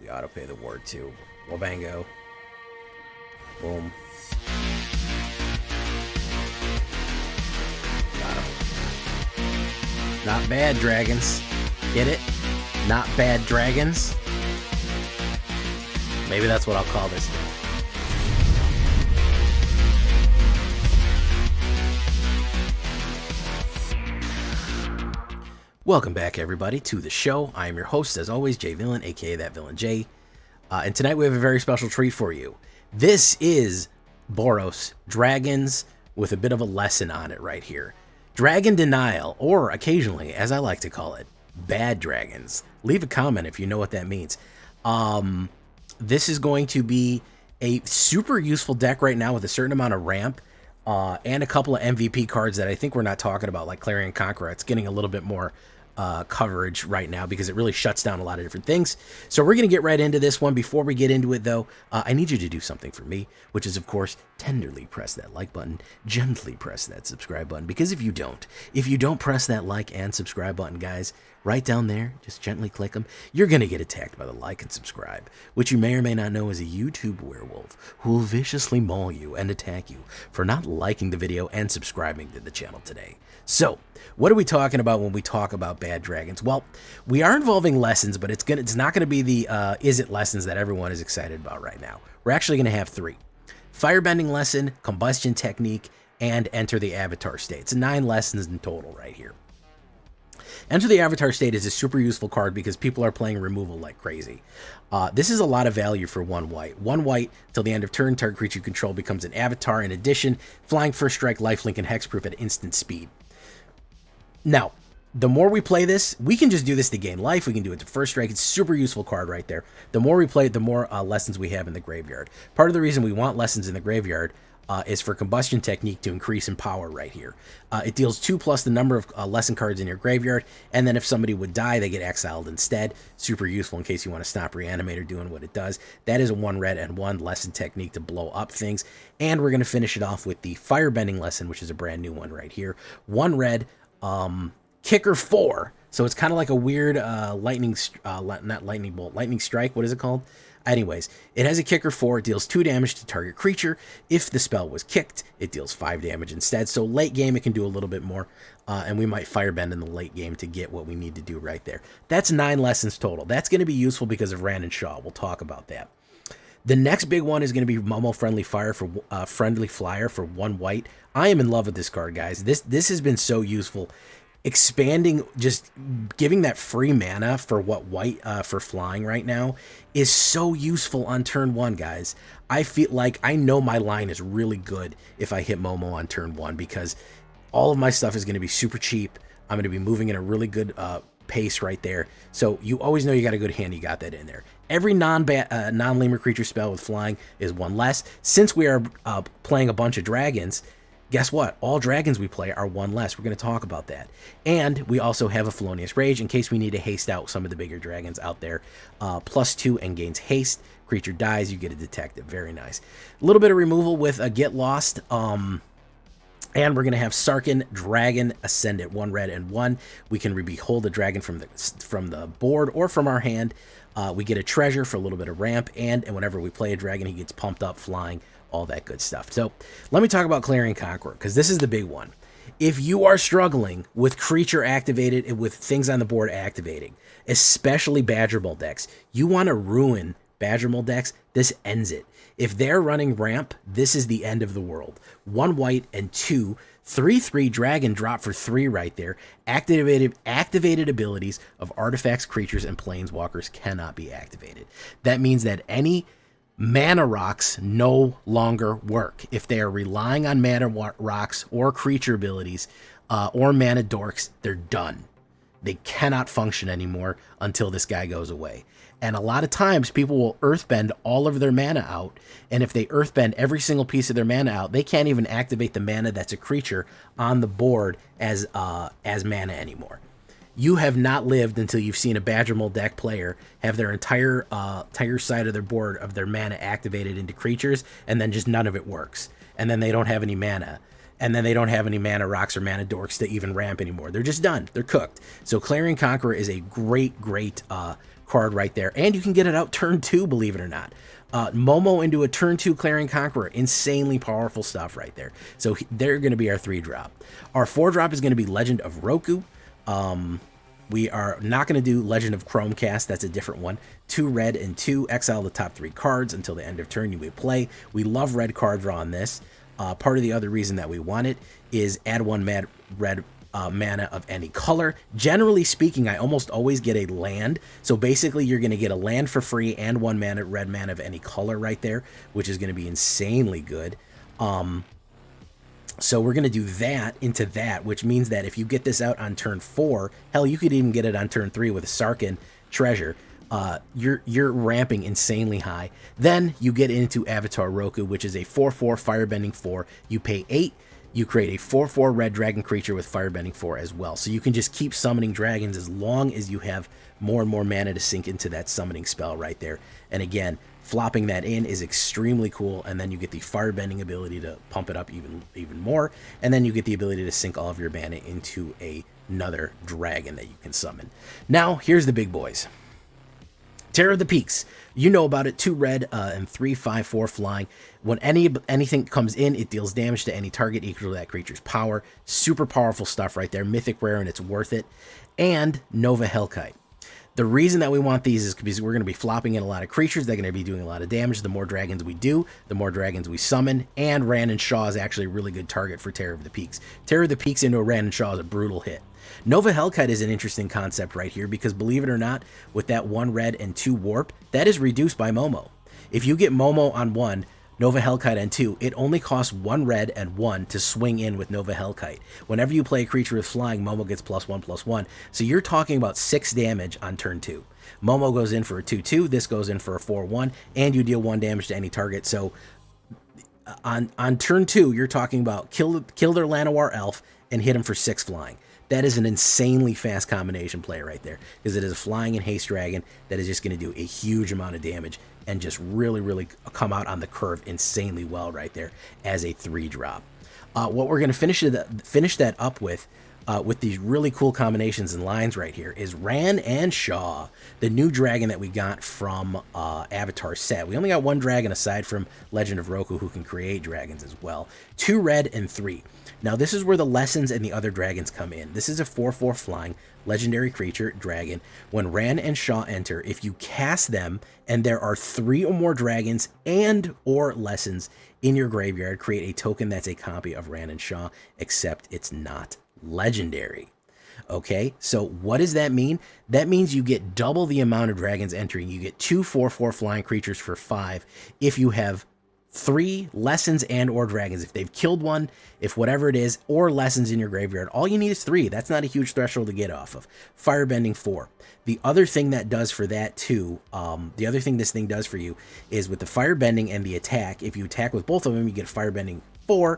We auto-pay the ward too. Wabango. Boom. Got him. Not bad, dragons. Get it? Not bad, dragons. Maybe that's what I'll call this thing. Welcome back, everybody, to the show. I am your host, as always, Jay Villain, aka That Villain J. And tonight we have a very special treat for you. This is Boros Dragons with a bit of a lesson on it right here. Dragon Denial, or occasionally, as I like to call it, Bad Dragons. Leave a comment if you know what that means. This is going to be a super useful deck right now with a certain amount of ramp and a couple of MVP cards that I think we're not talking about, like Clarion Conqueror. It's getting a little bit more coverage right now because it really shuts down a lot of different things. So we're going to get right into this one. Before we get into it, though, I need you to do something for me, which is, of course, tenderly press that like button, gently press that subscribe button, because if you don't press that like and subscribe button, guys, right down there, just gently click them, you're going to get attacked by the like and subscribe, which you may or may not know is a YouTube werewolf who will viciously maul you and attack you for not liking the video and subscribing to the channel today. So, what are we talking about when we talk about bad dragons? Well, we are involving lessons, but it's not going to be the is it lessons that everyone is excited about right now. We're actually going to have 3. Firebending lesson, combustion technique, and enter the avatar state. It's 9 lessons in total right here. Enter the Avatar State is a super useful card because people are playing removal like crazy. This is a lot of value for 1 white. 1 white, till the end of turn, target creature you control becomes an avatar. In addition, flying, first strike, lifelink, and hexproof at instant speed. Now, the more we play this, we can just do this to gain life. We can do it to first strike. It's a super useful card right there. The more we play it, the more lessons we have in the graveyard. Part of the reason we want lessons in the graveyard is for combustion technique to increase in power right here. It deals 2 plus the number of lesson cards in your graveyard, and then if somebody would die, they get exiled instead. Super useful in case you want to stop Reanimator doing what it does. That is a 1 red and 1 lesson technique to blow up things. And we're going to finish it off with the Firebending lesson, which is a brand new one right here. 1 red, kicker 4. So it's kind of like a weird lightning strike. What is it called? Anyways, it has a kicker 4. It deals 2 damage to target creature. If the spell was kicked, it deals 5 damage instead. So late game, it can do a little bit more. And we might firebend in the late game to get what we need to do right there. That's 9 lessons total. That's going to be useful because of Rand and Shaw. We'll talk about that. The next big one is going to be Momo Friendly Flyer for 1 white. I am in love with this card, guys. This has been so useful. Expanding, just giving that free mana for what white for flying right now is so useful on turn 1, guys. I feel like I know my line is really good if I hit Momo on turn 1 because all of my stuff is going to be super cheap. I'm going to be moving in a really good pace right there. So you always know you got a good hand. You got that in there. Every non-lemur creature spell with flying is 1 less. Since we are playing a bunch of dragons, guess what? All dragons we play are 1 less. We're going to talk about that. And we also have a Felonious Rage in case we need to haste out some of the bigger dragons out there. +2 and gains haste. Creature dies, you get a detective. Very nice. A little bit of removal with a Get Lost. And we're going to have Sarkin Dragon Ascendant, 1 red and 1. We can behold the dragon from the board or from our hand. We get a treasure for a little bit of ramp. And whenever we play a dragon, he gets pumped up, flying, all that good stuff. So let me talk about Clarion Conqueror, because this is the big one. If you are struggling with creature activated, with things on the board activating, especially Badger Mold decks, you want to ruin Badger Mold decks, this ends it. If they're running ramp, this is the end of the world. 1 white and 2 3/3 dragon drop for 3 right there. Activated abilities of artifacts, creatures, and planeswalkers cannot be activated. That means that any mana rocks no longer work. If they are relying on mana rocks or creature abilities or mana dorks, they're done. They cannot function anymore until this guy goes away. And a lot of times people will earthbend all of their mana out. And if they earthbend every single piece of their mana out, they can't even activate the mana that's a creature on the board as mana anymore. You have not lived until you've seen a Badger Mold deck player have their entire side of their board of their mana activated into creatures, and then just none of it works. And then they don't have any mana. And then they don't have any mana rocks or mana dorks to even ramp anymore. They're just done. They're cooked. So Clarion Conqueror is a great card right there. And you can get it out turn 2, believe it or not. Momo into a turn 2 Clarion Conqueror. Insanely powerful stuff right there. So they're going to be our 3-drop. Our 4-drop is going to be Legend of Roku. We are not going to do Legend of Chromecast. That's a different one. 2 red and 2. Exile the top 3 cards until the end of turn. You may play. We love red card draw on this. Part of the other reason that we want it is add 1 red mana of any color. Generally speaking, I almost always get a land. So basically, you're going to get a land for free and 1 red mana of any color right there, which is going to be insanely good. So we're going to do that into that, which means that if you get this out on turn 4, hell, you could even get it on turn 3 with a Sarkhan Treasure. You're ramping insanely high. Then you get into Avatar Roku, which is a 4/4 Firebending 4. You pay 8. You create a 4/4 red dragon creature with Firebending 4 as well. So you can just keep summoning dragons as long as you have more and more mana to sink into that summoning spell right there. And again, flopping that in is extremely cool, and then you get the Firebending ability to pump it up even more, and then you get the ability to sink all of your mana into another dragon that you can summon. Now, here's the big boys. Terror of the Peaks. You know about it. 2 red and 3 5/4 flying. When anything comes in, it deals damage to any target equal to that creature's power. Super powerful stuff right there. Mythic rare, and it's worth it. And Nova Hellkite. The reason that we want these is because we're going to be flopping in a lot of creatures. They're going to be doing a lot of damage. The more dragons we do, the more dragons we summon. And Ran and Shaw is actually a really good target for Terror of the Peaks. Terror of the Peaks into a Ran and Shaw is a brutal hit. Nova Hellkite is an interesting concept right here because, believe it or not, with that 1 red and 2 warp, that is reduced by Momo. If you get Momo on 1, Nova Hellkite on 2, it only costs 1 red and 1 to swing in with Nova Hellkite. Whenever you play a creature with flying, Momo gets +1/+1. So you're talking about 6 damage on turn 2. Momo goes in for a 2/2, this goes in for a 4/1, and you deal 1 damage to any target. So on turn 2, you're talking about kill their Llanowar Elf and hit him for 6 flying. That is an insanely fast combination play right there, because it is a flying and haste dragon that is just going to do a huge amount of damage and just really come out on the curve insanely well right there as a 3-drop. What we're going to finish that up with these really cool combinations and lines right here is Ran and Shaw, the new dragon that we got from Avatar set. We only got 1 dragon aside from Legend of Roku who can create dragons as well. 2 red and 3. Now this is where the lessons and the other dragons come in. This is a 4/4 flying legendary creature dragon. When Ran and Shaw enter, if you cast them and there are 3 or more dragons and or lessons in your graveyard, create a token that's a copy of Ran and Shaw, except it's not legendary. Okay, so what does that mean? That means you get double the amount of dragons entering. You get 2 4/4 flying creatures for 5 if you have 3 lessons and or dragons. If they've killed one, if whatever it is, or lessons in your graveyard, all you need is 3. That's not a huge threshold to get off of. Firebending 4. The other thing that does for that too, the other thing this thing does for you is with the firebending and the attack, if you attack with both of them, you get firebending 4.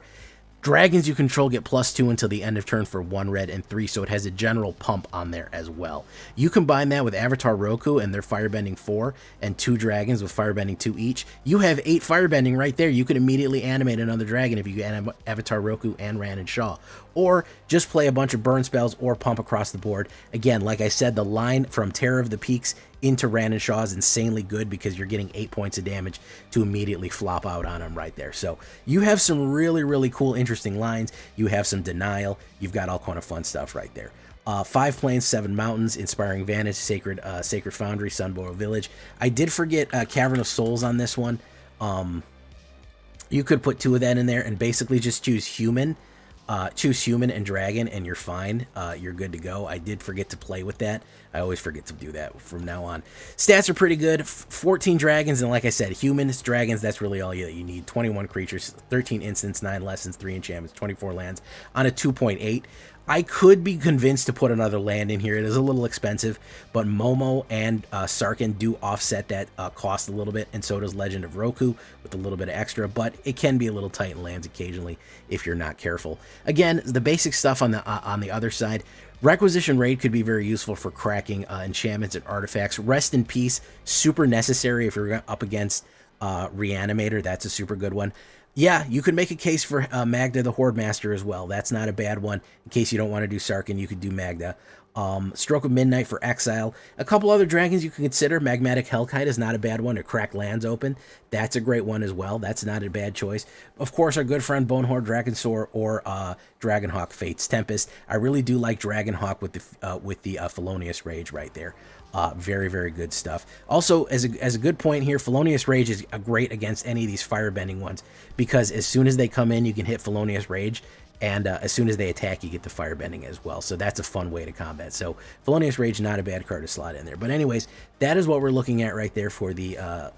Dragons you control get +2 until the end of turn for 1 red and 3, so it has a general pump on there as well. You combine that with Avatar Roku and their Firebending 4 and 2 dragons with Firebending 2 each, you have 8 Firebending right there. You can immediately animate another dragon if you get Avatar Roku and Ran and Shaw. Or just play a bunch of burn spells or pump across the board. Again, like I said, the line from Terror of the Peaks into Ran and Shaw is insanely good because you're getting 8 points of damage to immediately flop out on them right there. So you have some really cool, interesting lines. You have some denial. You've got all kind of fun stuff right there. 5 plains, 7 mountains, Inspiring Vantage, Sacred Foundry, Sunbow Village. I did forget Cavern of Souls on this one. You could put 2 of that in there and basically just choose human and dragon and you're fine. You're good to go. I did forget to play with that. I always forget to do that from now on. Stats are pretty good. 14 dragons, and like I said, humans, dragons, that's really all you need. 21 creatures, 13 instants, 9 lessons, 3 enchantments, 24 lands on a 2.8. I could be convinced to put another land in here. It is a little expensive, but Momo and Sarkhan do offset that cost a little bit, and so does Legend of Roku with a little bit of extra, but it can be a little tight in lands occasionally if you're not careful. Again, the basic stuff on the other side. Requisition Raid could be very useful for cracking enchantments and artifacts. Rest in Peace, super necessary if you're up against Reanimator. That's a super good one. Yeah, you could make a case for Magda the Horde Master as well. That's not a bad one. In case you don't want to do Sarkhan, you could do Magda. Stroke of Midnight for Exile. A couple other dragons you can consider. Magmatic Hellkite is not a bad one to crack lands open. That's a great one as well. That's not a bad choice. Of course, our good friend Bonehorde Dragonsaur or Dragonhawk Fate's Tempest. I really do like Dragonhawk with the Felonious Rage right there. Very, very good stuff. Also, as a good point here, Felonious Rage is great against any of these firebending ones, because as soon as they come in, you can hit Felonious Rage, and as soon as they attack, you get the firebending as well. So that's a fun way to combat. So Felonious Rage, not a bad card to slot in there. But anyways, that is what we're looking at right there for the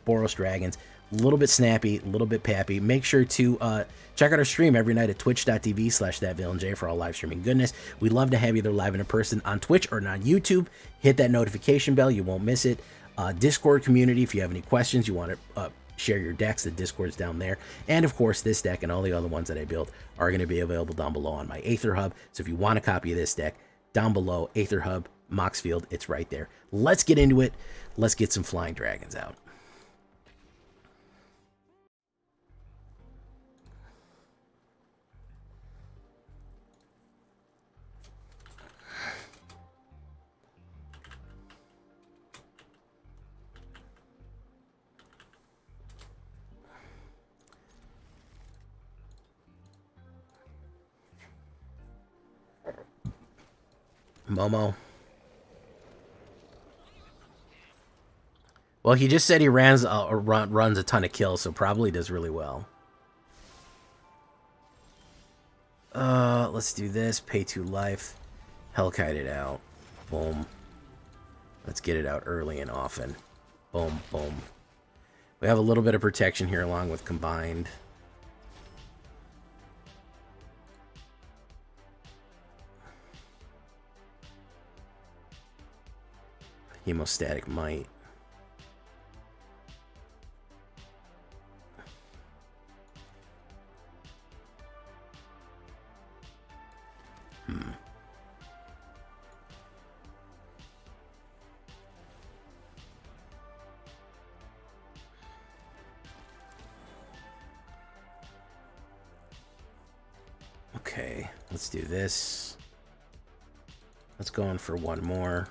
Boros Dragons. A little bit snappy, a little bit pappy. Make sure to check out our stream every night at twitch.tv/thatvillainej for all live streaming goodness. We'd love to have you there live and in person on Twitch or on YouTube. Hit that notification bell. You won't miss it. Discord community, if you have any questions, you want to share your decks, the Discord's down there. And of course, this deck and all the other ones that I built are going to be available down below on my AetherHub. So if you want a copy of this deck, down below, AetherHub, Moxfield, it's right there. Let's get into it. Let's get some flying dragons out. Momo. Well, he just said he runs a ton of kills, so probably does really well. Let's do this. Pay 2 life. Hellkite it out. Boom. Let's get it out early and often. Boom, boom. We have a little bit of protection here along with combined. Hemostatic Might. Okay, let's do this. Let's go in for one more.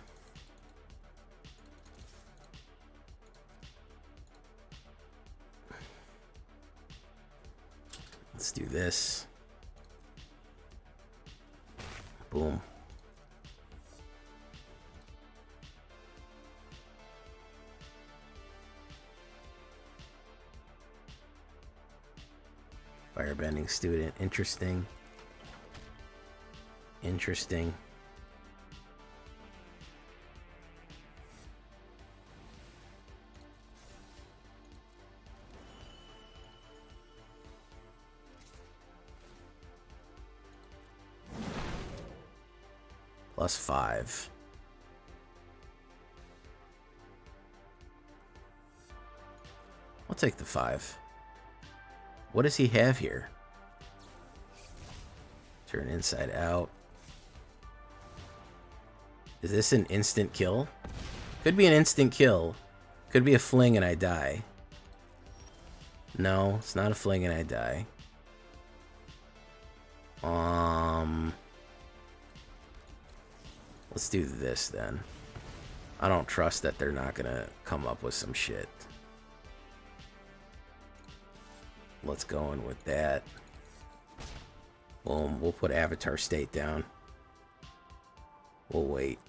Let's do this. Boom. Firebending student. Interesting. Interesting. +5. I'll take the 5. What does he have here? Turn inside out. Is this an instant kill? Could be an instant kill. Could be a fling and I die. No, it's not a fling and I die. Let's do this then. I don't trust that they're not gonna come up with some shit. Let's go in with that. Boom, we'll put Avatar State down. We'll wait.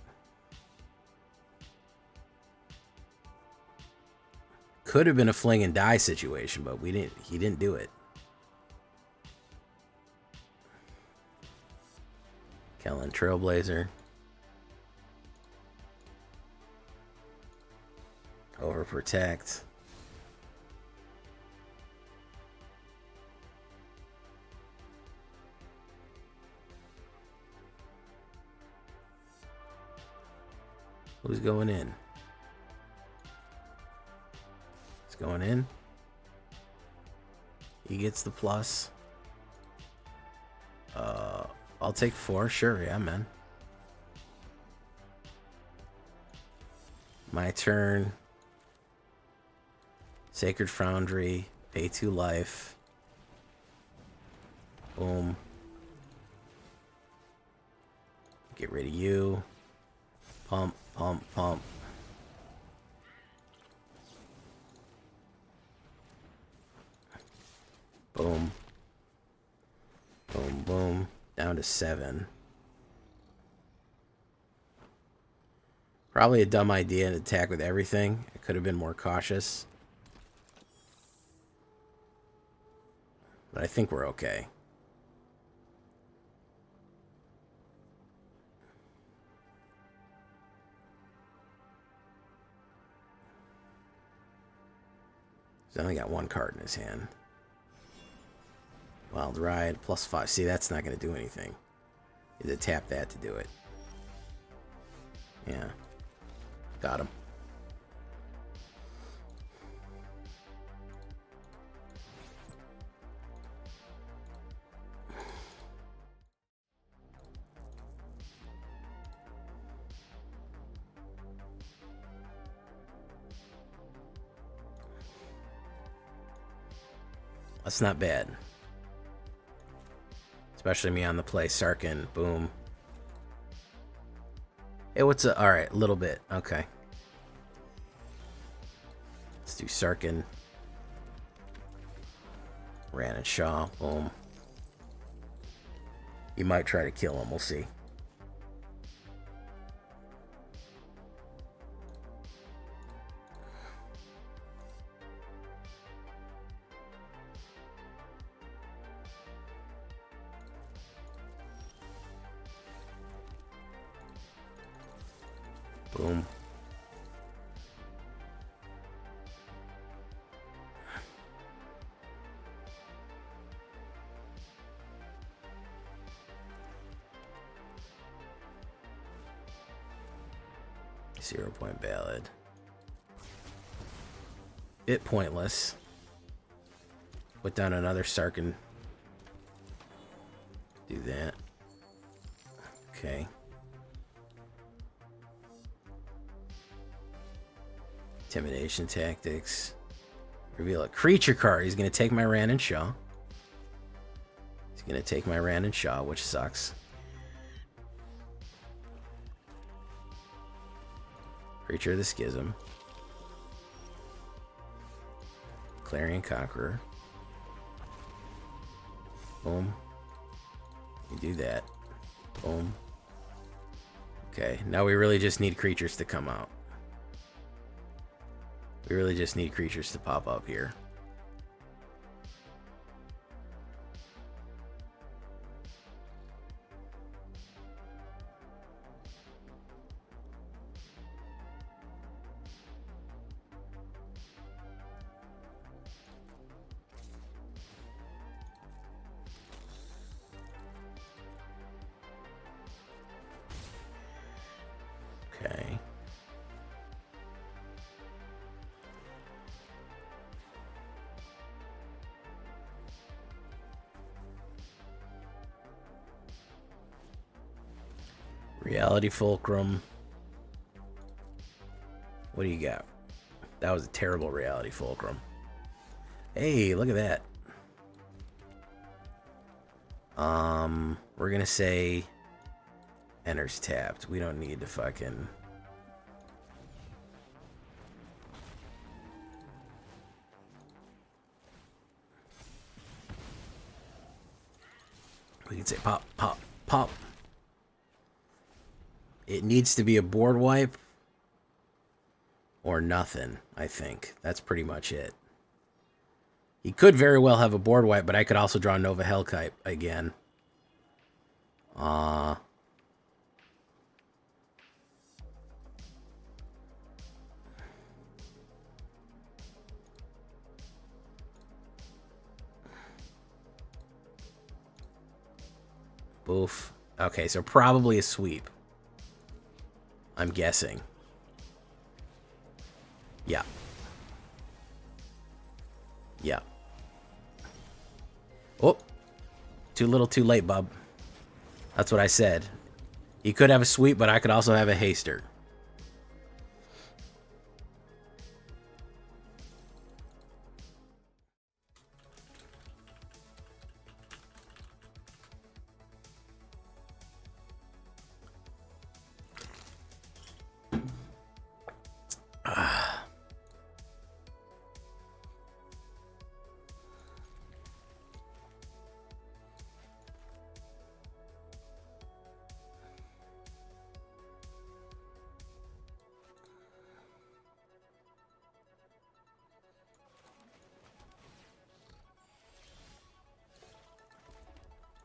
Could have been a fling and die situation, but he didn't do it. Kellen Trailblazer. Overprotect. Who's going in? He's going in. He gets the plus. I'll take 4. Sure, yeah, man. My turn. Sacred Foundry. Pay 2 life. Boom. Get rid of you. Pump, pump, pump. Boom. Boom, boom. Down to 7. Probably a dumb idea to attack with everything. I could have been more cautious. But I think we're okay. He's only got 1 card in his hand. Wild Ride, +5. See, that's not going to do anything. You have to tap that to do it. Yeah. Got him. That's not bad. Especially me on the play. Sarkin, boom. Hey, what's a... Alright, a little bit. Okay. Let's do Sarkin. Ran and Shaw, boom. You might try to kill him, we'll see. Boom. Zero-point ballad. Bit pointless. Put down another Sarkin. Do that. Okay. Intimidation tactics. Reveal a creature card. He's going to take my Ran and Shaw. He's going to take my Ran and Shaw, which sucks. Creature of the Schism. Clarion Conqueror. Boom. You do that. Boom. Okay, now we really just need creatures to come out. We really just need creatures to pop up here. Okay. Reality Fulcrum. What do you got? That was a terrible Reality Fulcrum. Hey, look at that. We're gonna say enters tapped. We don't need to fucking... We can say pop, pop, pop. It needs to be a board wipe or nothing, I think. That's pretty much it. He could very well have a board wipe, but I could also draw Nova Hellkite again. Boof. Okay, so probably a sweep. I'm guessing. Yeah. Yeah. Oh. Too little, too late, bub. That's what I said. He could have a sweep, but I could also have a haster.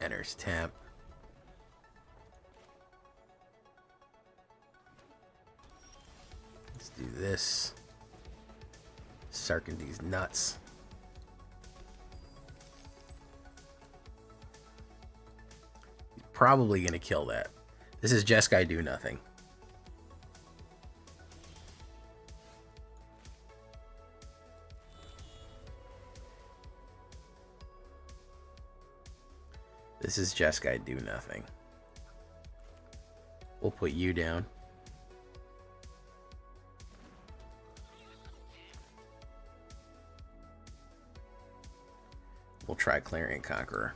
Enters tap. Let's do this. Sarking these nuts. He's probably going to kill that. This is Jeskai do nothing. This is Jeskai do nothing. We'll put you down. We'll try Clarion Conqueror.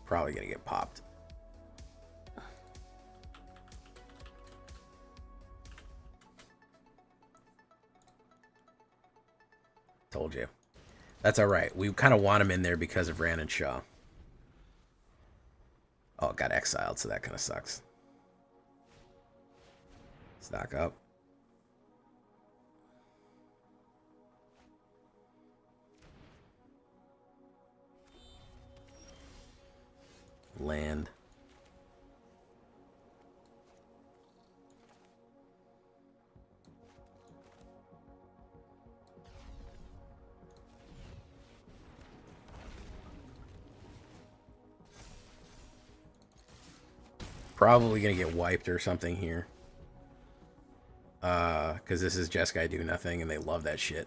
Probably gonna get popped. Told you. That's alright. We kind of want him in there because of Ran and Shaw. Oh, it got exiled, so that kind of sucks. Stock up. Land. Probably gonna get wiped or something here. Because this is Jeskai do nothing, and they love that shit.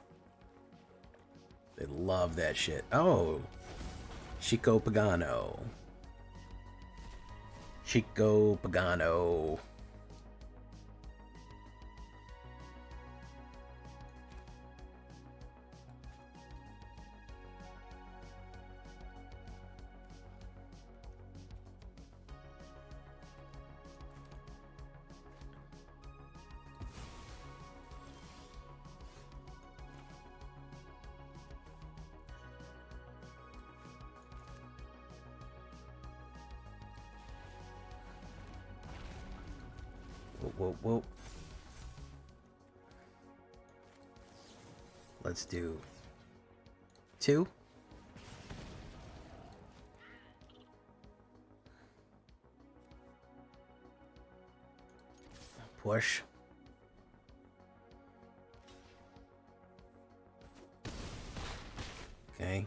They love that shit. Oh, Chico Pagano. Chico Pagano. Whoa, whoa. Let's do 2. Push. Okay.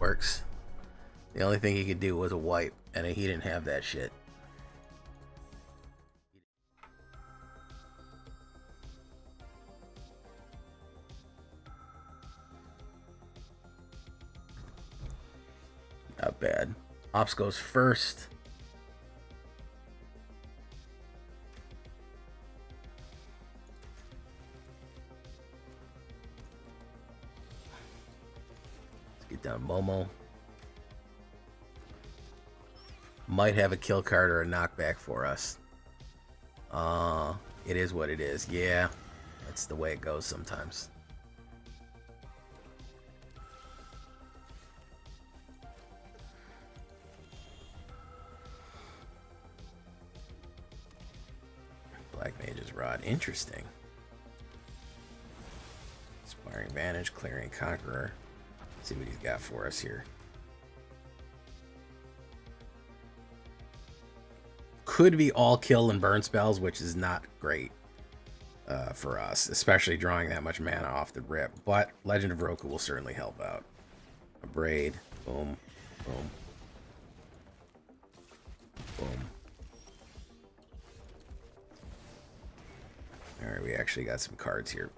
Works. The only thing he could do was a wipe, and he didn't have that shit. Not bad. Ops goes first. Get down Momo. Might have a kill card or a knockback for us. It is what it is. Yeah, that's the way it goes sometimes. Black Mage's Rod. Interesting. Inspiring Vantage, Clarion Conqueror. Let's see what he's got for us here. Could be all kill and burn spells, which is not great for us, especially drawing that much mana off the rip. But Legend of Roku will certainly help out. A Braid. Boom. Boom. Boom. Alright, we actually got some cards here.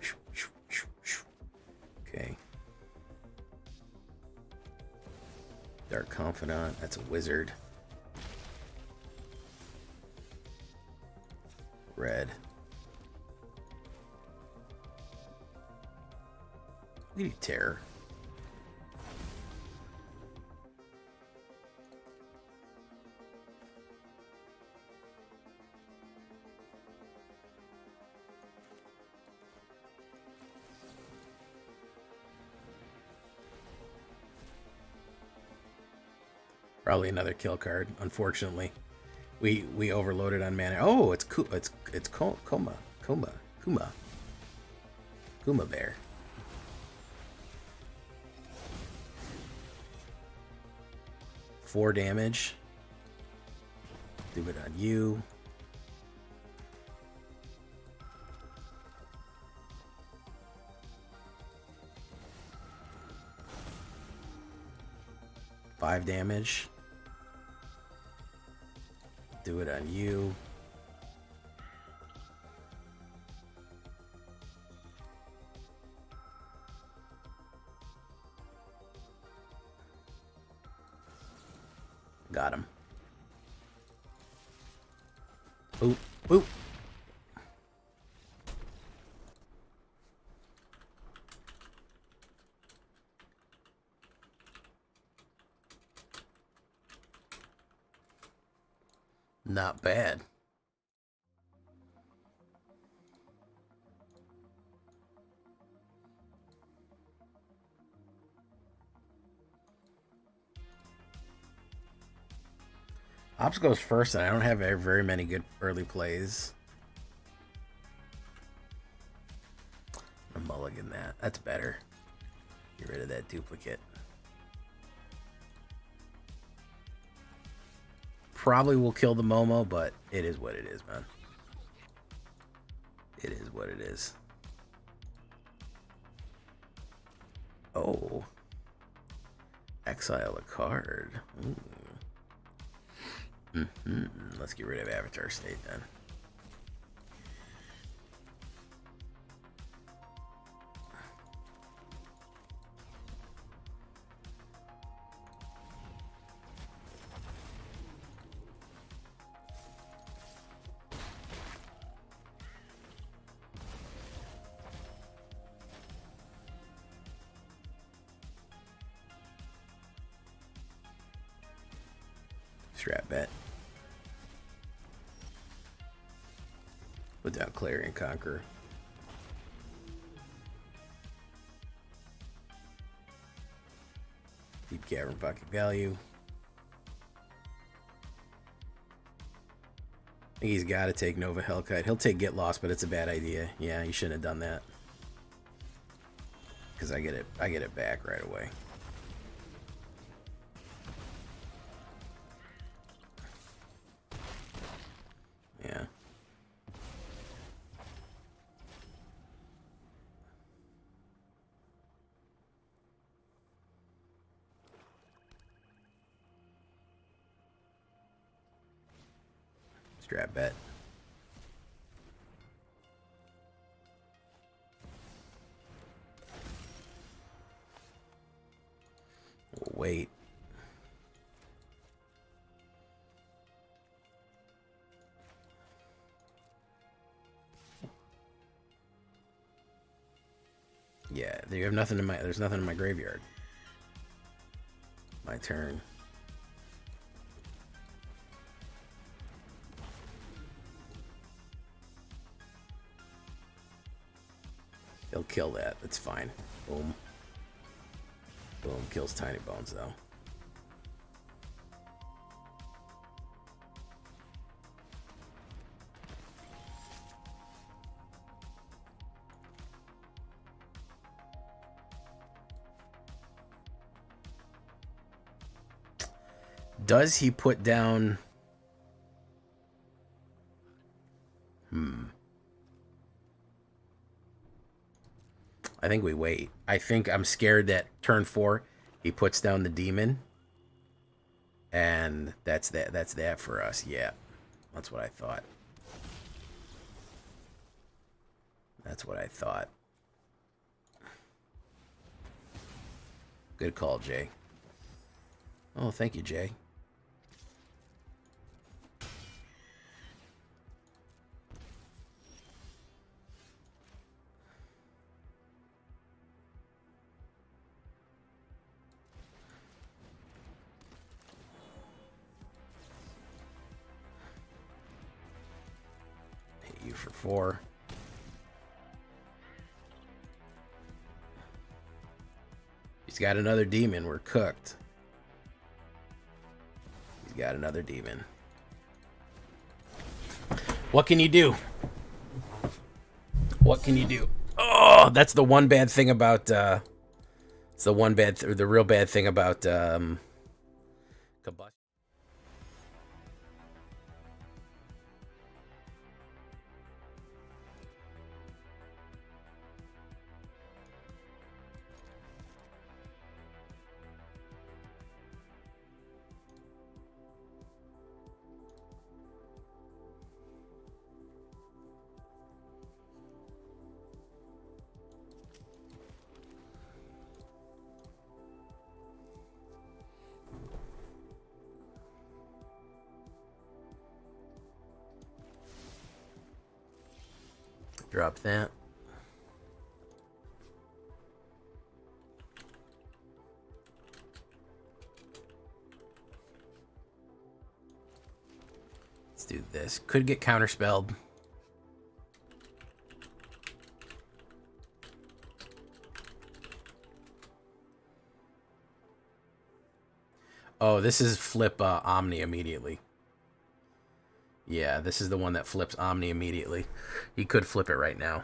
Okay. Dark Confidant. That's a wizard. Red. We need terror. Probably another kill card. Unfortunately, we overloaded on mana. Oh, it's Kuma Bear. Four damage. Do it on you. Five damage. Do it on you. Got him. Boop, boop. Not bad. Ops goes first, and I don't have very many good early plays. I'm mulligan that. That's better. Get rid of that duplicate. Probably will kill the Momo, but it is what it is, man. It is what it is. Oh. Exile a card. Ooh. Let's get rid of Avatar State then. Strap bet. Put down Clarion Conqueror. Deep Cavern Pocket Value. I think he's got to take Nova Hellkite. He'll take Get Lost, but it's a bad idea. Yeah, you shouldn't have done that. Because I get it back right away. Yeah. Strap bet. We'll wait. Yeah, you have nothing in my. There's nothing in my graveyard. My turn. He'll kill that. That's fine. Boom. Boom. Kills Tiny Bones, though. Does he put down... I think we wait. I think I'm scared that turn 4 he puts down the demon, and that's that for us. Yeah, that's what I thought. That's what I thought. Good call, Jay. Oh, thank you, Jay. for 4. He's got another demon. We're cooked. He's got another demon. What can you do? What can you do? Oh, that's the one bad thing about it's the one bad the real bad thing about combustion. Drop that. Let's do this. Could get counterspelled. Oh, this is flip Omni immediately. Yeah, this is the one that flips Omni immediately. He could flip it right now.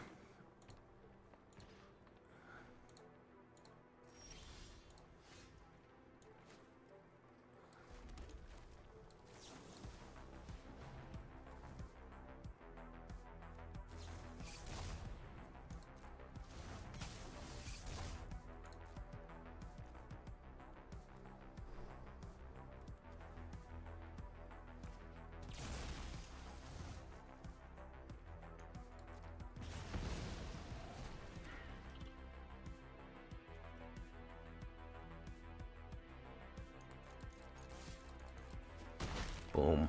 Boom.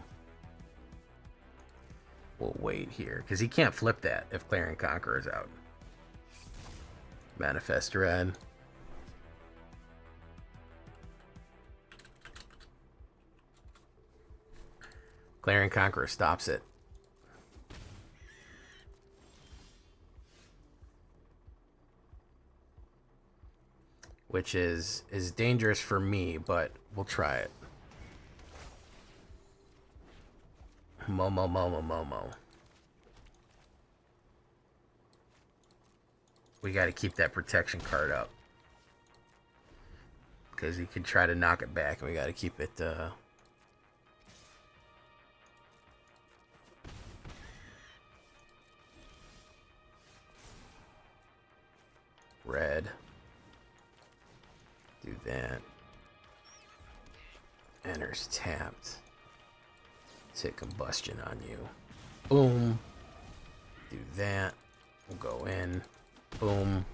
We'll wait here, because he can't flip that if Clarion Conqueror's out. Manifest Red. Clarion Conqueror stops it. Which is dangerous for me, but we'll try it. Momo. We got to keep that protection card up. Because he could try to knock it back, and we got to keep it... red. Do that. Enters tapped. Let's hit combustion on you. Boom. Do that. We'll go in. Boom.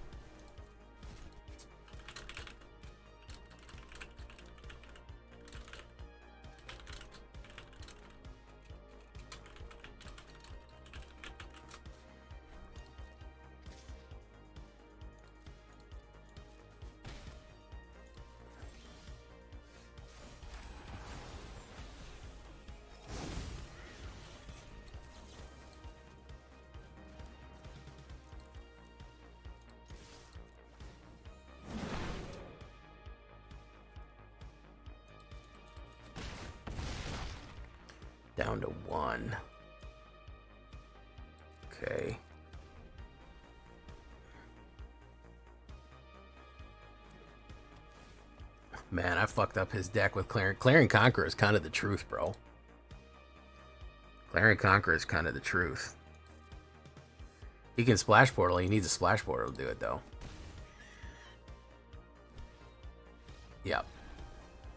Down to 1. Okay. Man, I fucked up his deck with Clarion. Clarion Conqueror is kind of the truth, bro. Clarion Conqueror is kind of the truth. He can Splash Portal. He needs a Splash Portal to do it, though. Yep.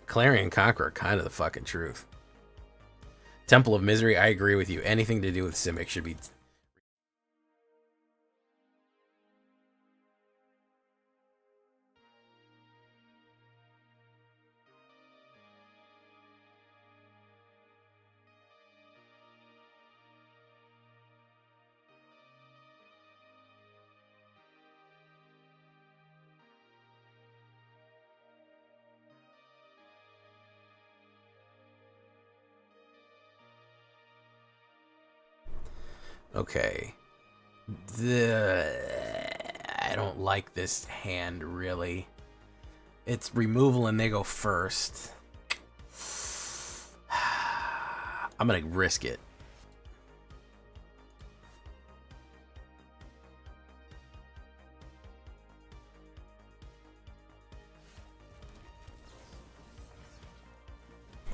Clarion Conqueror, kind of the fucking truth. Temple of Misery, I agree with you. Anything to do with Simic should be... Okay. I don't like this hand, really. It's removal and they go first. I'm gonna risk it.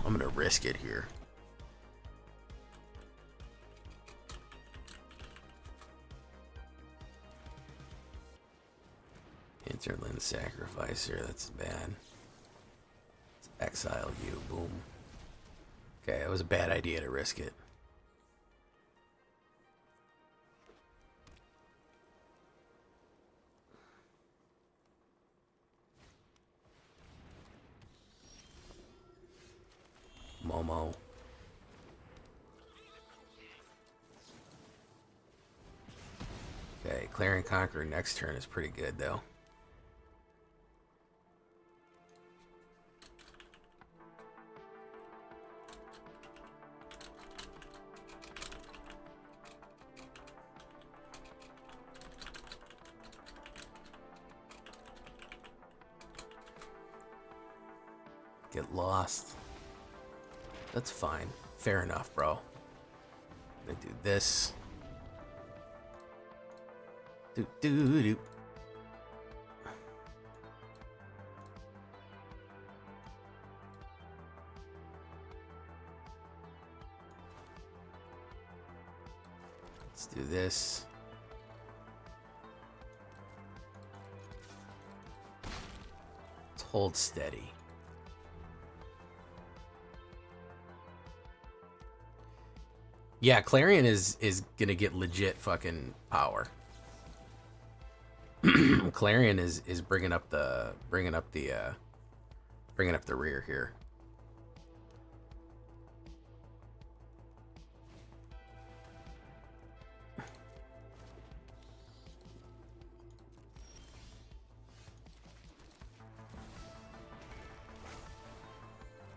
I'm gonna risk it here. Hinterland Sacrificer, that's bad. Let's exile you, boom. Okay, it was a bad idea to risk it. Momo. Okay, Clarion Conqueror next turn is pretty good, though. Get lost. That's fine. Fair enough, bro. I'm gonna do this. Do. Let's do this. Let's hold steady. Yeah, Clarion is gonna get legit fucking power. Clarion is bringing up the rear here.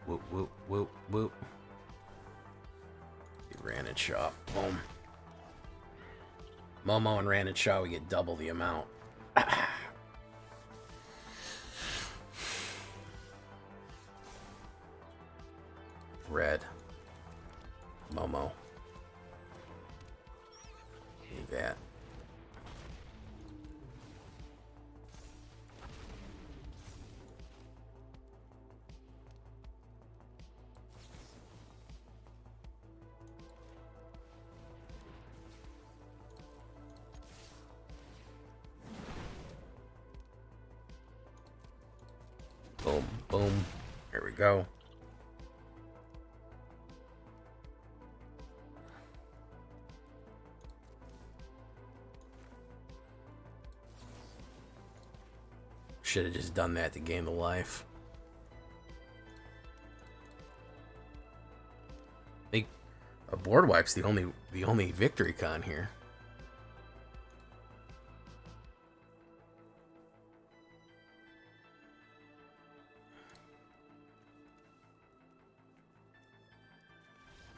Whoop whoop whoop whoop. Ran and Shaw. Boom. Momo and Ran and Shaw, we get double the amount. Red. Momo. Need that. Boom, boom. There we go. Should have just done that to gain the life. I think a board wipe's the only victory con here.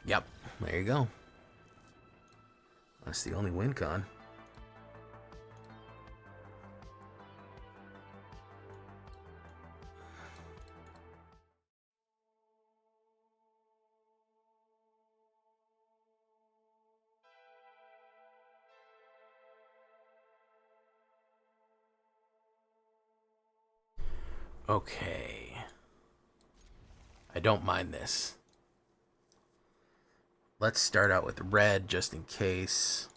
Yep, there you go. That's the only win con. Okay. I don't mind this. Let's start out with red just in case.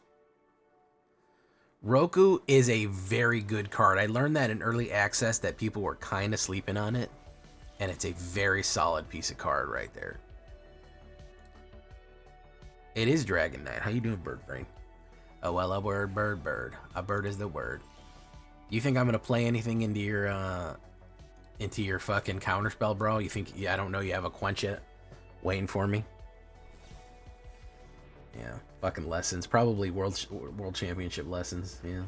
Roku is a very good card. I learned that in early access that people were kind of sleeping on it. And it's a very solid piece of card right there. It is Dragon Knight. How you doing, Bird Brain? Oh, well, a word, bird, bird. A bird is the word. You think I'm going to play anything into your fucking counterspell, bro? You think, yeah, I don't know, you have a quench yet waiting for me? Yeah, fucking lessons. Probably world championship lessons, yeah.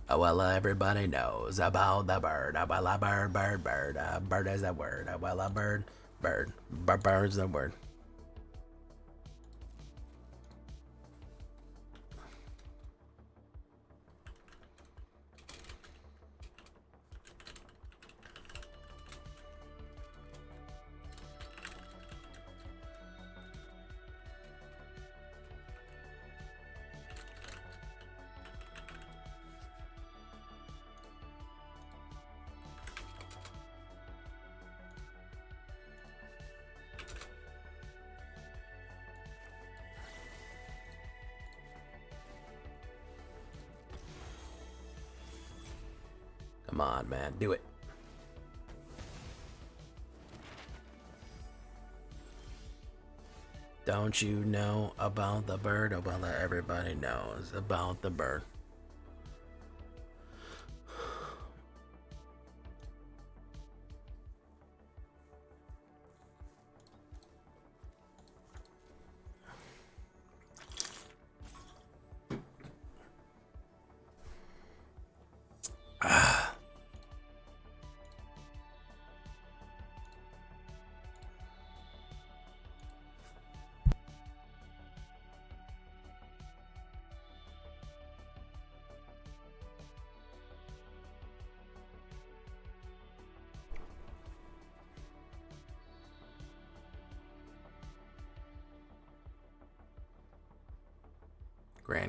Oh, well, everybody knows about the bird. Oh, well, a bird, bird, bird. A bird is a word. Oh, well, a bird, Bird. Bird's the word. Come on, man. Do it. Don't you know about the bird? Oh, well, everybody knows about the bird.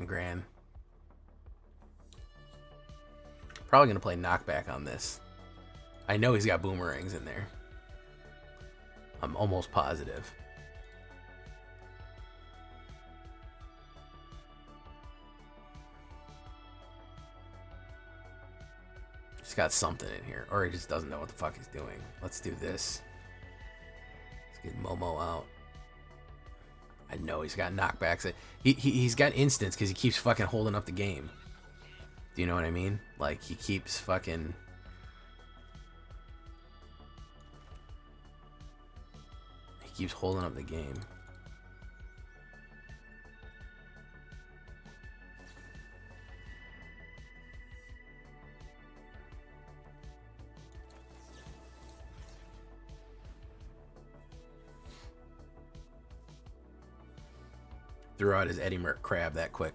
Grand. Probably gonna play knockback on this. I know he's got boomerangs in there. I'm almost positive. He's got something in here, or he just doesn't know what the fuck he's doing. Let's do this. Let's get Momo out. I know he's got knockbacks. He's got instants because he keeps fucking holding up the game. Do you know what I mean? Like, he keeps fucking... He keeps holding up the game. Threw out his Eddie Merc crab that quick.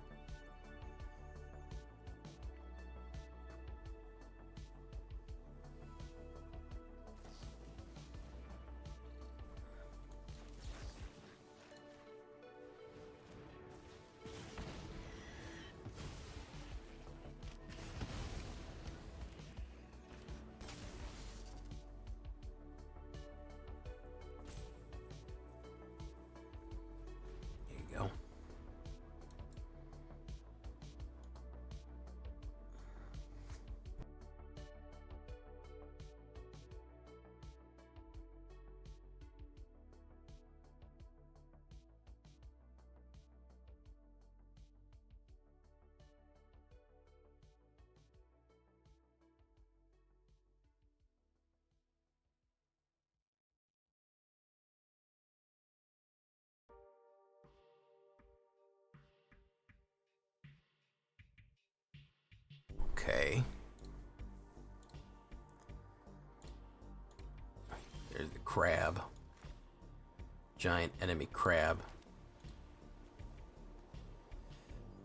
Okay. There's the crab. Giant enemy crab.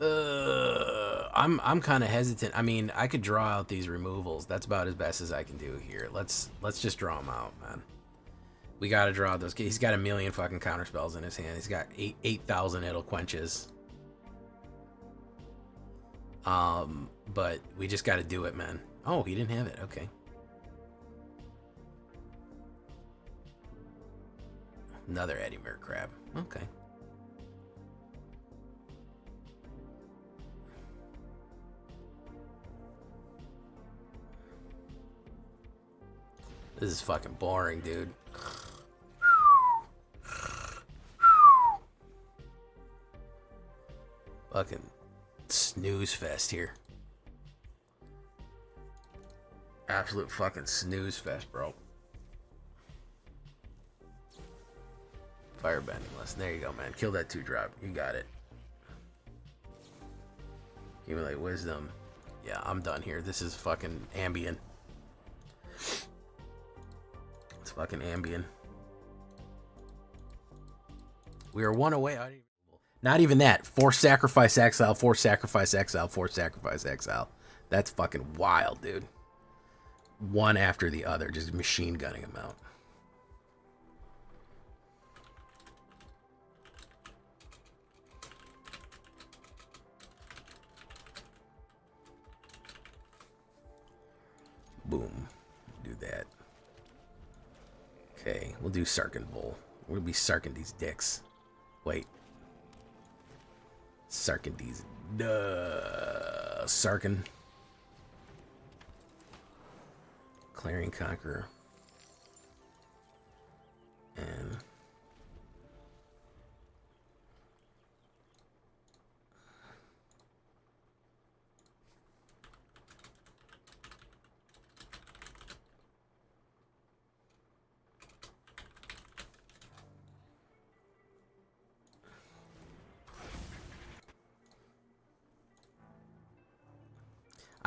I'm kind of hesitant. I mean, I could draw out these removals. That's about as best as I can do here. Let's just draw them out, man. We gotta draw those. He's got a million fucking counter spells in his hand. He's got 8,000 idle quenches. But we just gotta do it, man. Oh, he didn't have it. Okay. Another Eddie Merc crab. Okay. This is fucking boring, dude. Fucking snooze fest here. Absolute fucking snooze fest, bro. Firebending list. There you go, man. Kill that 2-drop. You got it. Accumulate wisdom. Yeah, I'm done here. This is fucking Ambien. It's fucking Ambien. We are one away. Not even that. Force sacrifice exile, force sacrifice exile, force sacrifice exile. That's fucking wild, dude. One after the other, just machine gunning them out. Boom. Do that. Okay, we'll do Sarkin Bowl. We'll be Sarkin these dicks. Wait. Sarkin these. Sarkin. Clarion Conqueror. And.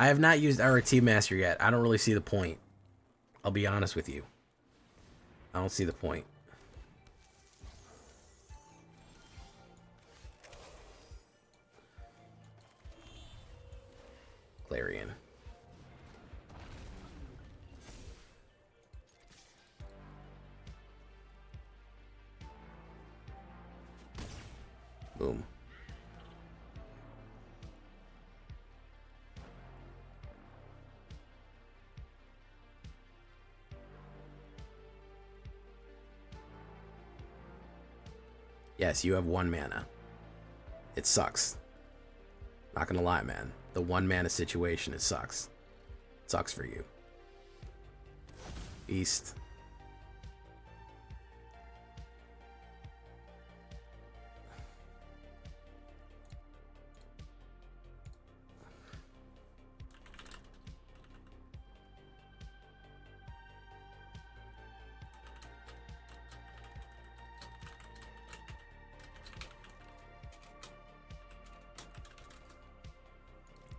I have not used RT Master yet. I don't really see the point. I'll be honest with you. I don't see the point. Clarion. Boom. Yes, you have 1 mana. It sucks. Not gonna lie, man. The 1 mana situation, it sucks. It sucks for you. East.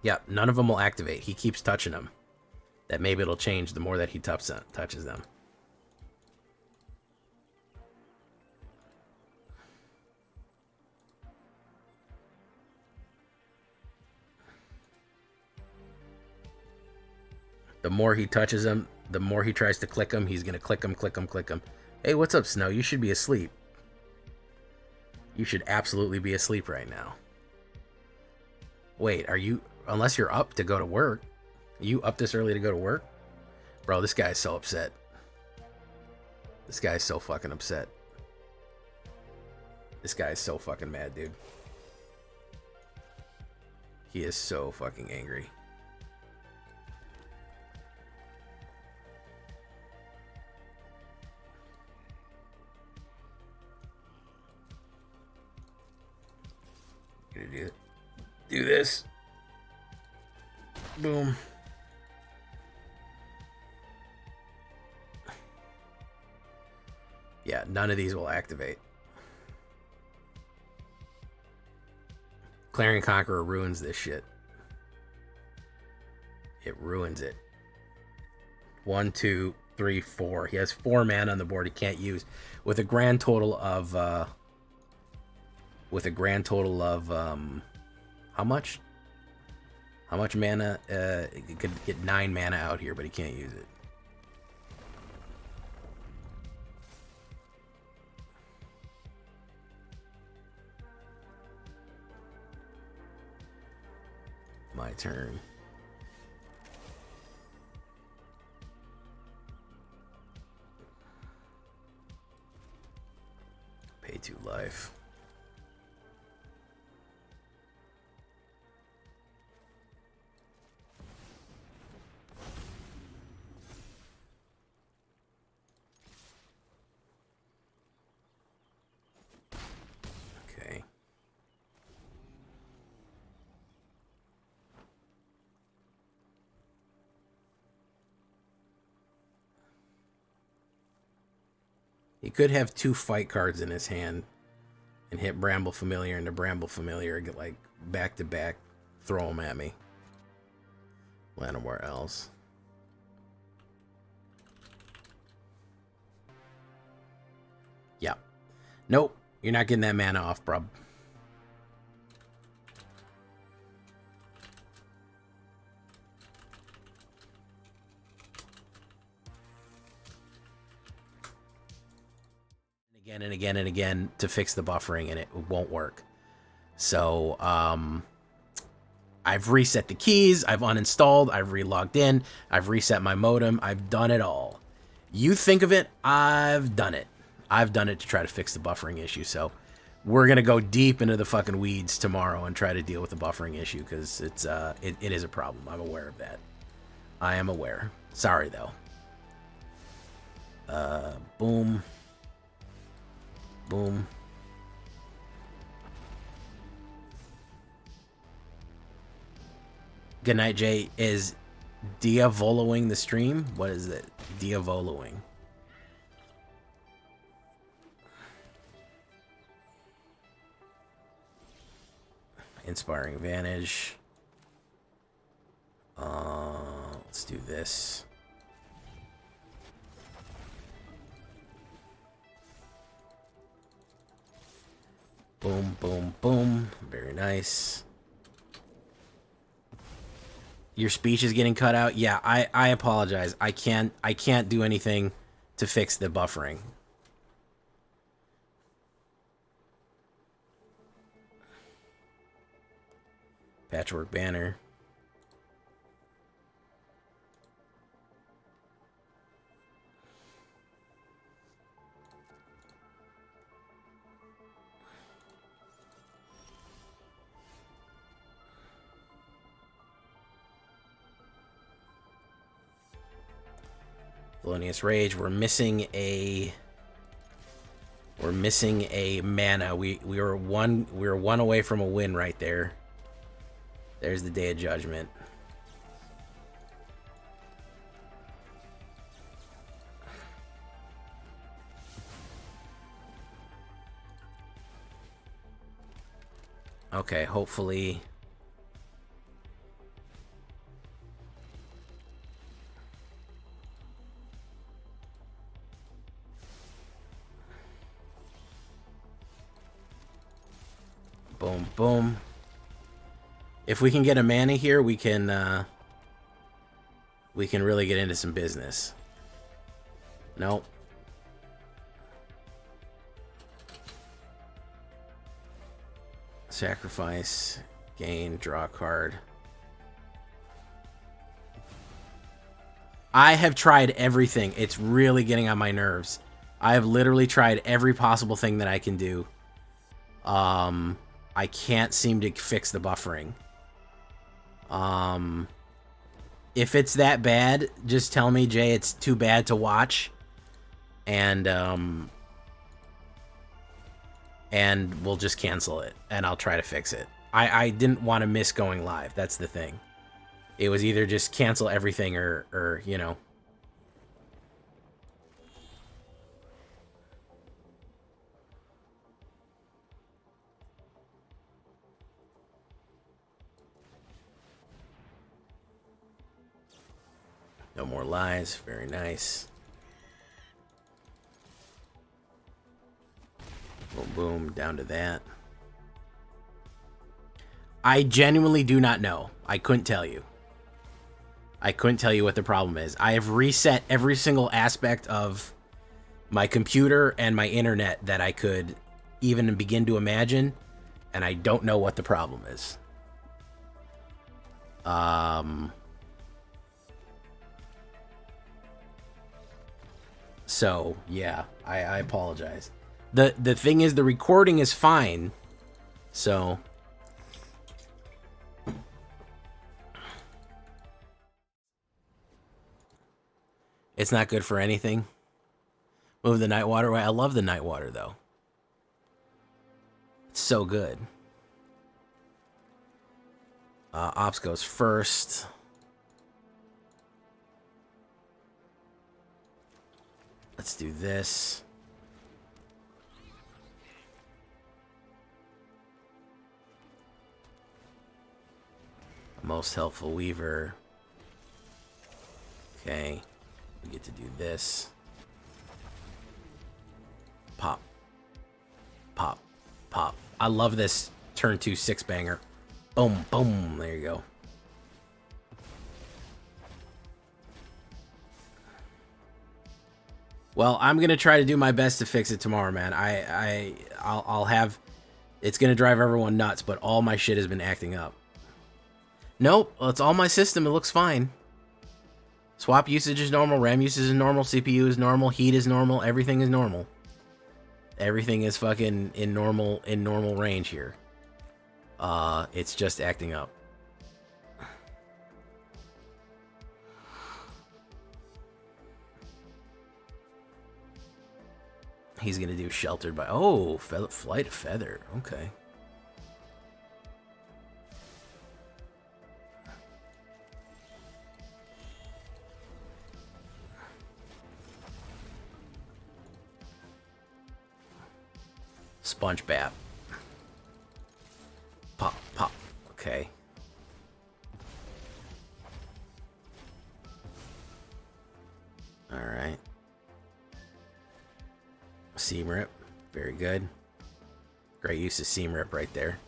Yep, none of them will activate. He keeps touching them. That maybe it'll change the more that he touches them. The more he touches them, the more he tries to click them. He's going to click them, click them, click them. Hey, what's up, Snow? You should be asleep. You should absolutely be asleep right now. Wait, are you... Unless you're up to go to work. Are you up this early to go to work? Bro, this guy's so upset. This guy's so fucking upset. This guy is so fucking mad, dude. He is so fucking angry. Gonna do this. Boom. Yeah, none of these will activate. Clarion Conqueror ruins this shit. It ruins it. 1, 2, 3, 4. He has 4 mana on the board he can't use. With a grand total of how much? How much mana? He could get 9 mana out here, but he can't use it. My turn. Pay 2 life. Okay. He could have 2 fight cards in his hand and hit Bramble Familiar into Bramble Familiar and get like back to back, throw them at me. Land them where else. Yeah. Nope. You're not getting that mana off, bro. Again and again and again to fix the buffering, and it won't work. So, I've reset the keys, I've uninstalled, I've relogged in, I've reset my modem, I've done it all. You think of it, I've done it. I've done it to try to fix the buffering issue, so we're gonna go deep into the fucking weeds tomorrow and try to deal with the buffering issue, because it is a problem. I'm aware of that. I am aware. Sorry, though. Boom. Boom. Good night, Jay. Is diavoloing the stream? What is it? Diavoloing. Inspiring Vantage. Let's do this. Boom, boom, boom. Very nice. Your speech is getting cut out. Yeah, I apologize. I can't do anything to fix the buffering. Patchwork banner. Felonious Rage. We're missing a mana. We were one away from a win right there. There's the Day of Judgment. Okay, hopefully. Boom, boom. If we can get a mana here, we can really get into some business. Nope. Sacrifice, gain, draw a card. I have tried everything. It's really getting on my nerves. I have literally tried every possible thing that I can do. I can't seem to fix the buffering. If it's that bad, just tell me, Jay, it's too bad to watch. And we'll just cancel it, and I'll try to fix it. I didn't want to miss going live. That's the thing. It was either just cancel everything or you know. No more lies. Very nice. Boom, boom, down to that. I genuinely do not know. I couldn't tell you. I couldn't tell you what the problem is. I have reset every single aspect of my computer and my internet that I could even begin to imagine, and I don't know what the problem is. So, yeah, I apologize. The thing is, the recording is fine, so... It's not good for anything. Move the Nightwater away. I love the Nightwater, though. It's so good. Ops goes first. Let's do this. Most helpful Weaver. Okay. We get to do this. Pop. pop, pop. I love this turn 2 6-banger. Boom, boom. There you go. Well, I'm gonna try to do my best to fix it tomorrow, man. I'll have. It's gonna drive everyone nuts, but all my shit has been acting up. Nope, well, it's all my system. It looks fine. Swap usage is normal. RAM usage is normal. CPU is normal. Heat is normal. Everything is normal. Everything is fucking in normal range here. It's just acting up. He's gonna do sheltered by flight of feather. Okay. Sponge bat. Pop, pop. Okay. All right. Seam rip. Very good. Great use of seam rip right there.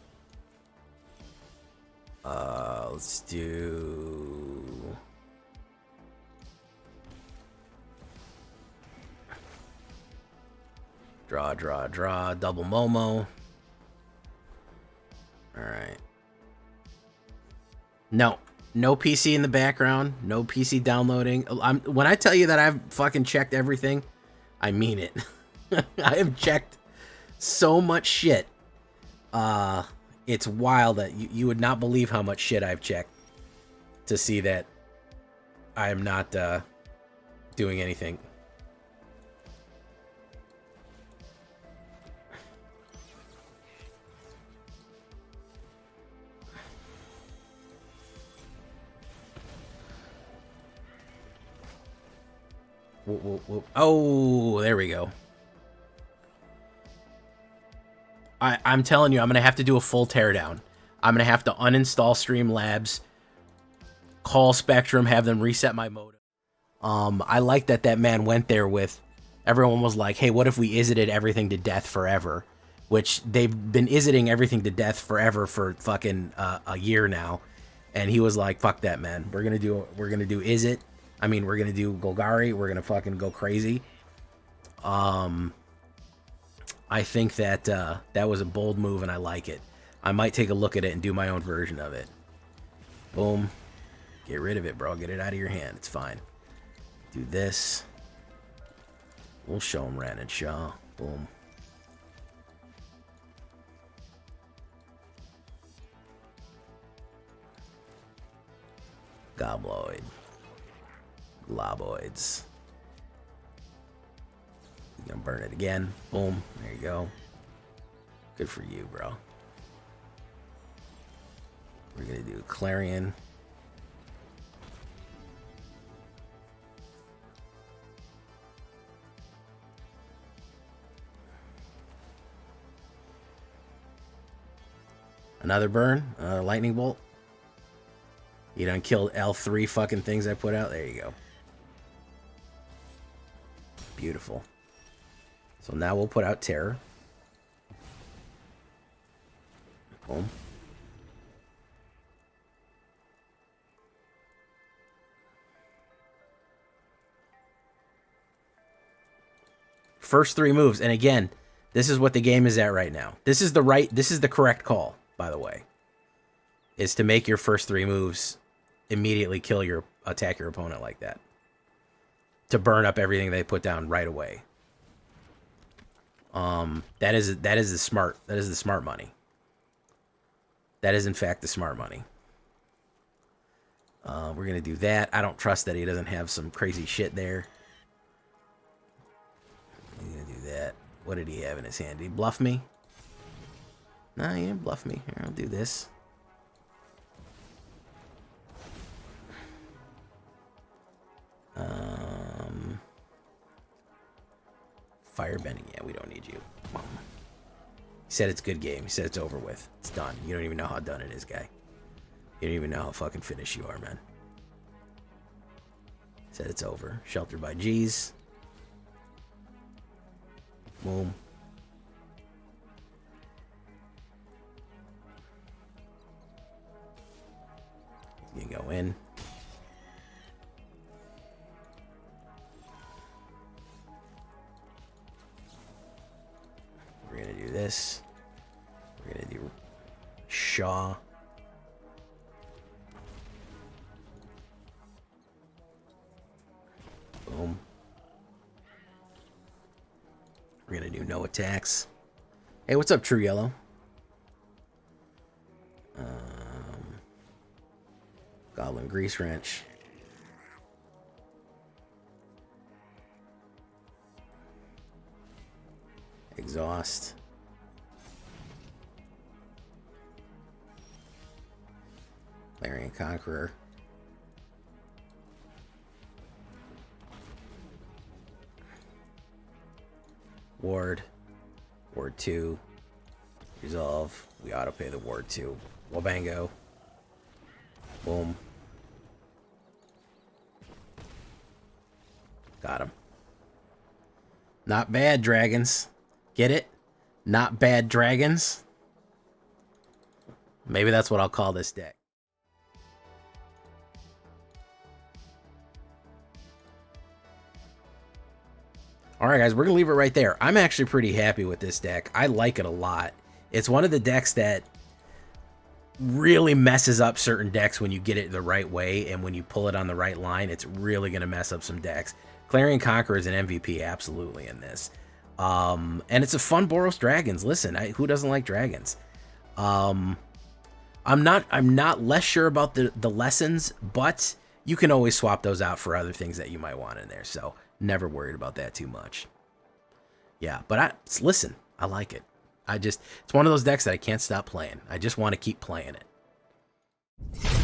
Let's do... Draw, draw, draw. Double Momo. Alright. No. No PC in the background. No PC downloading. When I tell you that I've fucking checked everything, I mean it. I have checked so much shit. It's wild that you would not believe how much shit I've checked to see that I am not doing anything. Whoop, whoop, whoop. Oh, there we go. I'm telling you, I'm going to have to do a full teardown. I'm going to have to uninstall Streamlabs, call Spectrum, have them reset my modem. I like that man went there with... Everyone was like, hey, what if we isited everything to death forever? Which they've been isiting everything to death forever for fucking a year now. And he was like, fuck that, man. We're going to do isit. I mean, we're going to do Golgari. We're going to fucking go crazy. I think that that was a bold move, and I like it. I might take a look at it and do my own version of it. Boom. Get rid of it, bro. Get it out of your hand. It's fine. Do this. We'll show him Ran and Shaw. Boom. Gobloid. Globoids. You're gonna burn it again. Boom. There you go. Good for you, bro. We're gonna do Clarion. Another burn. Lightning bolt. You done killed L3 fucking things I put out. There you go. Beautiful. So now we'll put out Terror. Boom. First 3 moves, and again, this is what the game is at right now. This is the correct call, by the way. Is to make your first 3 moves immediately attack your opponent like that. To burn up everything they put down right away. That is the smart money. That is in fact the smart money. We're gonna do that. I don't trust that he doesn't have some crazy shit there. He's gonna do that. What did he have in his hand? Did he bluff me? No, he didn't bluff me. Here, I'll do this. Firebending. Yeah, we don't need you. He said it's a good game. He said it's over with. It's done. You don't even know how done it is, guy. You don't even know how fucking finished you are, man. He said it's over. Sheltered by G's. Boom. go in. We're gonna do this. We're gonna do Shaw. Boom. We're gonna do no attacks. Hey, what's up, True Yellow? Goblin Grease Wrench. Exhaust. Larian Conqueror. Ward. Ward 2. Resolve. We auto pay the Ward 2. Wabango. Boom. Got him. Not bad, dragons. Get it? Not bad, dragons. Maybe that's what I'll call this deck. Alright guys, we're going to leave it right there. I'm actually pretty happy with this deck. I like it a lot. It's one of the decks that really messes up certain decks when you get it the right way, and when you pull it on the right line, it's really going to mess up some decks. Clarion Conqueror is an MVP absolutely in this. And it's a fun Boros Dragons. Listen, who doesn't like dragons? I'm not less sure about the lessons, but you can always swap those out for other things that you might want in there. So never worried about that too much. Yeah, but listen, I like it. It's one of those decks that I can't stop playing. I just want to keep playing it.